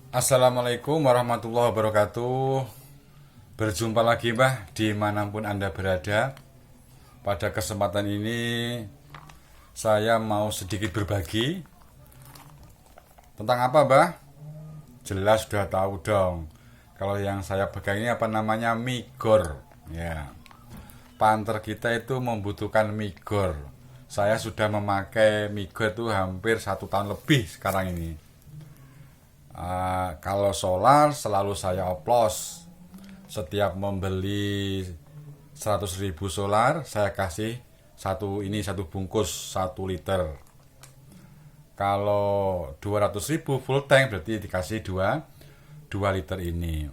Assalamualaikum warahmatullahi wabarakatuh. Berjumpa lagi Mbah dimanapun Anda berada. Pada kesempatan ini saya mau sedikit berbagi. Tentang apa Mbah? Jelas sudah tahu dong. Kalau yang saya pegang ini apa namanya migor. Ya, panter kita itu membutuhkan migor. Saya sudah memakai migor itu hampir 1 tahun lebih sekarang ini. Kalau solar selalu saya oplos. Setiap membeli 100.000 solar saya kasih satu bungkus 1 liter. Kalau 200.000 full tank berarti dikasih 2 liter ini.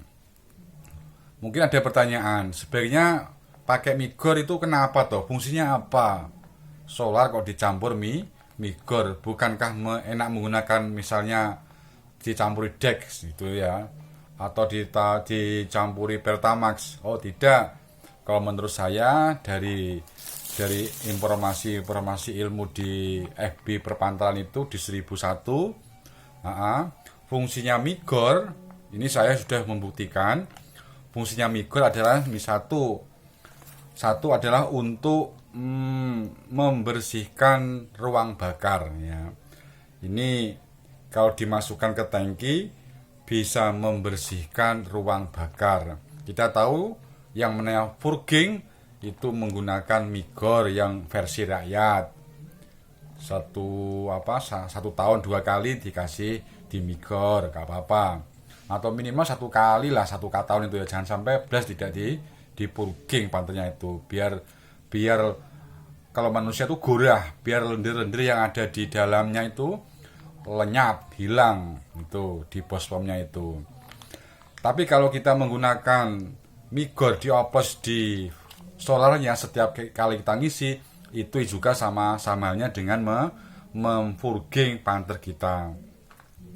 Mungkin ada pertanyaan, sebenarnya pakai migor itu kenapa toh? Fungsinya apa? Solar kok dicampur migor? Bukankah enak menggunakan misalnya dicampuri Dex gitu ya, atau dicampuri Pertamax? Oh tidak, kalau menurut saya dari informasi ilmu di FB perpantaran itu di 1001, fungsinya migor ini saya sudah membuktikan. Fungsinya migor adalah satu adalah untuk membersihkan ruang bakar ya. Ini kalau dimasukkan ke tangki bisa membersihkan ruang bakar. Kita tahu yang namanya purging itu menggunakan migor yang versi rakyat. Satu tahun 2 kali dikasih di migor, gak apa-apa. Atau minimal 1 kali lah, 1 tahun itu ya, jangan sampai belas tidak di purging panternya itu. Biar kalau manusia itu gurah, biar lendir-lendir yang ada di dalamnya itu lenyap, hilang itu di bospomnya itu. Tapi kalau kita menggunakan migor dioplos di solarnya setiap kali kita ngisi, itu juga sama halnya dengan memfurging panter kita.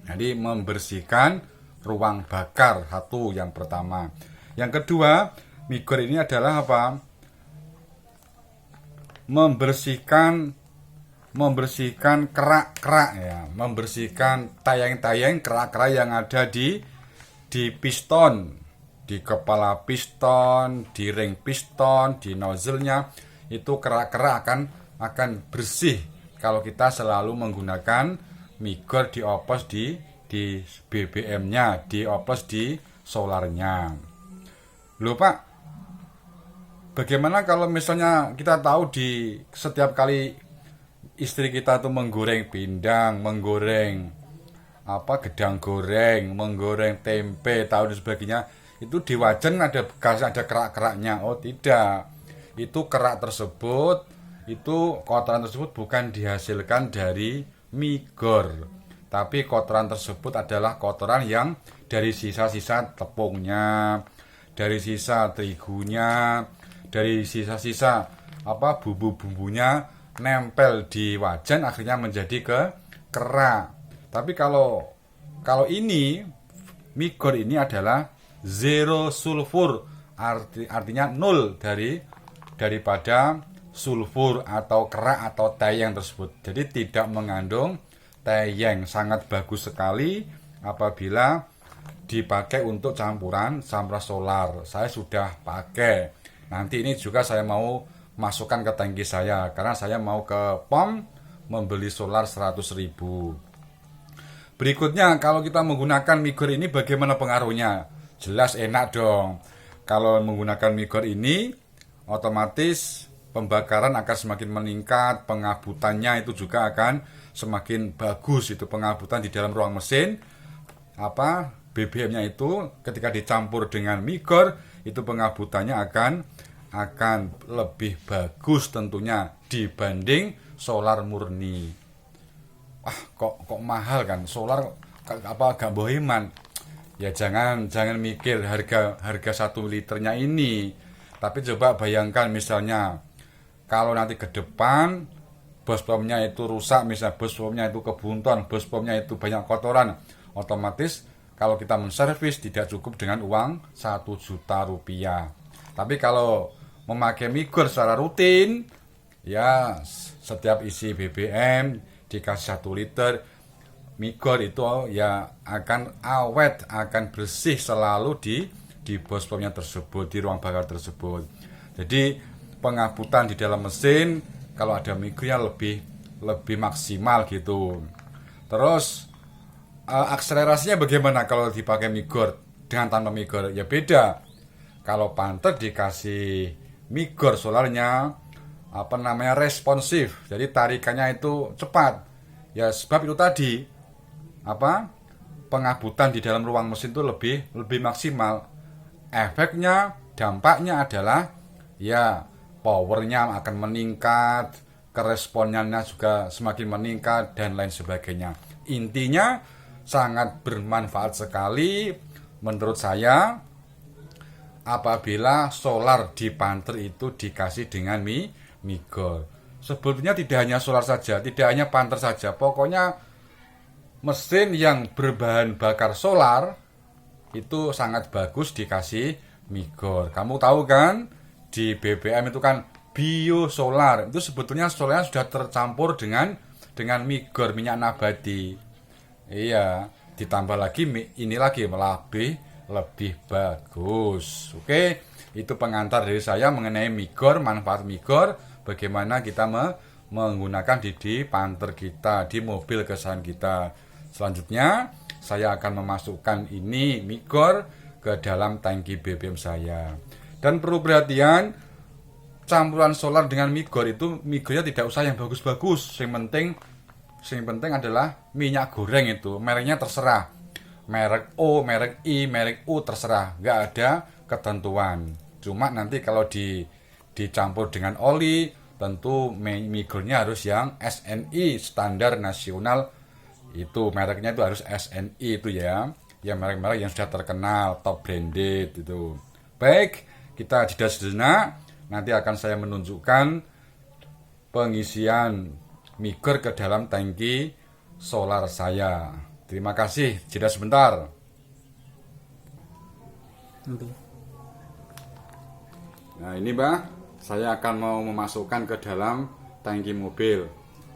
Jadi membersihkan ruang bakar, satu yang pertama. Yang kedua, migor ini adalah apa? Membersihkan kerak-kerak ya, membersihkan tayang-tayang kerak-kerak yang ada di piston, di kepala piston, di ring piston, di nozzle-nya. Itu kerak-kerak akan bersih kalau kita selalu menggunakan migor dioplos di BBM-nya, dioplos di solarnya. Loh Pak, bagaimana kalau misalnya kita tahu di setiap kali istri kita tuh menggoreng pindang, menggoreng gedang goreng, menggoreng tempe, tahu dan sebagainya, itu di wajan ada bekas, ada kerak-keraknya. Oh tidak, itu kerak tersebut, itu kotoran tersebut bukan dihasilkan dari migor, tapi kotoran tersebut adalah kotoran yang dari sisa-sisa tepungnya, dari sisa terigunya, dari sisa-sisa bumbu-bumbunya nempel di wajan akhirnya menjadi kerak. Tapi kalau ini migor ini adalah zero sulfur, artinya nol daripada sulfur atau kerak atau tayang tersebut. Jadi tidak mengandung tayang, sangat bagus sekali apabila dipakai untuk campuran sampah solar. Saya sudah pakai. Nanti ini juga saya mau masukkan ke tangki saya karena saya mau ke POM membeli solar 100.000. Berikutnya, kalau kita menggunakan migor ini bagaimana pengaruhnya? Jelas enak dong. Kalau menggunakan migor ini otomatis pembakaran akan semakin meningkat, pengabutannya itu juga akan semakin bagus. Itu pengabutan di dalam ruang mesin BBM-nya itu ketika dicampur dengan migor itu pengabutannya akan lebih bagus tentunya dibanding solar murni. Kok mahal kan solar, gak boheman. Ya jangan mikir harga 1 liternya ini. Tapi coba bayangkan misalnya kalau nanti ke depan bospomnya itu rusak, misalnya bospomnya itu kebuntuan, bospomnya itu banyak kotoran, otomatis kalau kita menservis tidak cukup dengan uang 1 juta rupiah. Tapi kalau memakai migor secara rutin, ya setiap isi BBM dikasih 1 liter, migor itu ya akan awet, akan bersih selalu di bospomnya tersebut, di ruang bakar tersebut. Jadi pengabutan di dalam mesin kalau ada migornya lebih maksimal gitu. Terus akselerasinya bagaimana kalau dipakai migor dengan tanpa migor? Ya beda. Kalau Panther dikasih migor solarnya responsif, jadi tarikannya itu cepat. Ya sebab itu tadi pengabutan di dalam ruang mesin itu lebih maksimal. Efeknya, dampaknya adalah ya powernya akan meningkat, keresponnya juga semakin meningkat dan lain sebagainya. Intinya sangat bermanfaat sekali menurut saya apabila solar di Panther itu dikasih dengan migor. Sebetulnya tidak hanya solar saja, tidak hanya Panther saja, pokoknya mesin yang berbahan bakar solar itu sangat bagus dikasih migor. Kamu tahu kan di BBM itu kan biosolar, itu sebetulnya solarnya sudah tercampur dengan migor, minyak nabati. Iya, ditambah lagi ini lagi lebih bagus. Oke, itu pengantar dari saya mengenai migor, manfaat migor, bagaimana kita menggunakan di Panther kita, di mobil kesayangan kita. Selanjutnya saya akan memasukkan ini migor ke dalam tangki BBM saya. Dan perlu perhatian, campuran solar dengan migor itu migornya tidak usah yang bagus-bagus. Yang penting adalah minyak goreng itu, mereknya terserah. Merek O, merek I, merek U terserah, nggak ada ketentuan. Cuma nanti kalau dicampur dengan oli, tentu migornya harus yang SNI, standar nasional. Itu mereknya itu harus SNI itu ya merek-merek yang sudah terkenal, top branded itu. Baik, kita jeda sejenak. Nanti akan saya menunjukkan pengisian migor ke dalam tangki solar saya. Terima kasih, jeda sebentar. Nah ini Mbak, saya akan mau memasukkan ke dalam tangki mobil.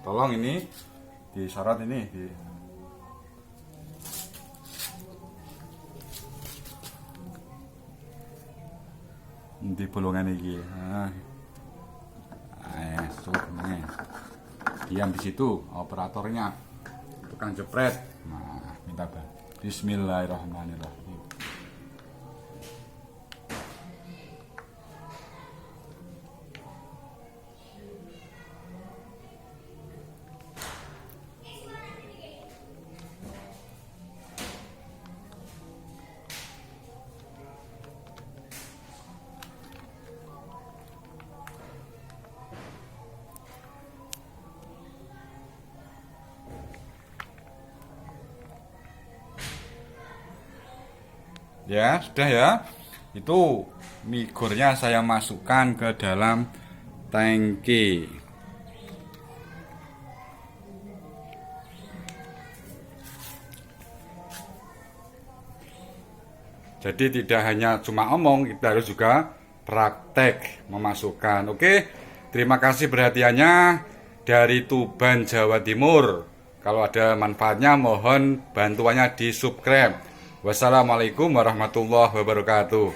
Tolong ini disorot ini di bolongan ini. Diam di situ operatornya, tukang jepret. Nah, minta Bismillahirrahmanirrahim. Ya, sudah ya. Itu migornya saya masukkan ke dalam tangki. Jadi tidak hanya cuma omong, kita harus juga praktek memasukkan. Oke, terima kasih perhatiannya dari Tuban, Jawa Timur. Kalau ada manfaatnya mohon bantuannya di subscribe. Wassalamualaikum warahmatullahi wabarakatuh.